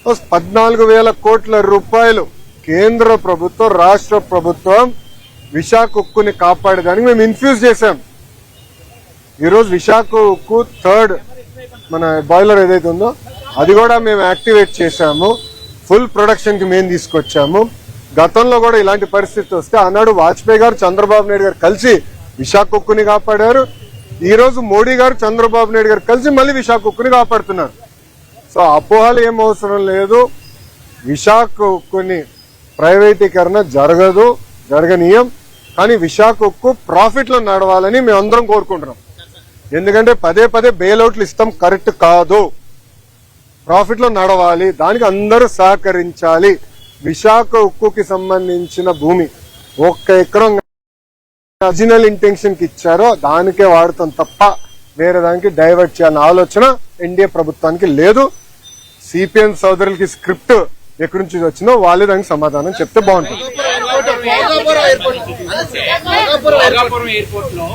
14,000 కోట్ల రూపాయలు కేంద్ర ప్రభుత్వం రాష్ట్ర ప్రభుత్వం విశాఖ ఉక్కుని కాపాడేదానికి మేము ఇన్ఫ్యూజ్ చేశాం. ఈరోజు విశాఖ ఉక్కు థర్డ్ మన బాయిలర్ ఏదైతే ఉందో అది కూడా మేము యాక్టివేట్ చేశాము. ఫుల్ ప్రొడక్షన్ కి మేము తీసుకొచ్చాము. గతంలో కూడా ఇలాంటి పరిస్థితి వస్తే ఆనాడు వాజ్పేయి గారు చంద్రబాబు నాయుడు గారు కలిసి విశాఖ ఉక్కుని కాపాడారు. ఈ రోజు మోడీ గారు చంద్రబాబు నాయుడు గారు కలిసి మళ్ళీ విశాఖ ఉక్కుని కాపాడుతున్నారు. సో అపోహలు ఏం అవసరం లేదు. విశాఖ ఉక్కుని ప్రైవేటీకరణ జరగనీయం. కానీ విశాఖ ఉక్కు ప్రాఫిట్ లో నడవాలని మేము అందరం కోరుకుంటున్నాం. ఎందుకంటే పదే బెయిల్అవుట్లు ఇస్తాం కరెక్ట్ కాదు. ప్రాఫిట్ లో నడవాలి, దానికి అందరూ సహకరించాలి. విశాఖ ఉక్కుకి సంబంధించిన భూమి 1 ఎకరం ఒరిజినల్ ఇంటెన్షన్ కి ఇచ్చారో దానికే వాడుతాం తప్ప వేరే దానికి డైవర్ట్ చేయాలన్న ఆలోచన ఎన్డీఏ ప్రభుత్వానికి లేదు. సిపిఎం సోదరులకి స్క్రిప్ట్ ఎక్కడి నుంచి వచ్చిందో వాళ్ళే దానికి సమాధానం చెప్తే బాగుంటుంది.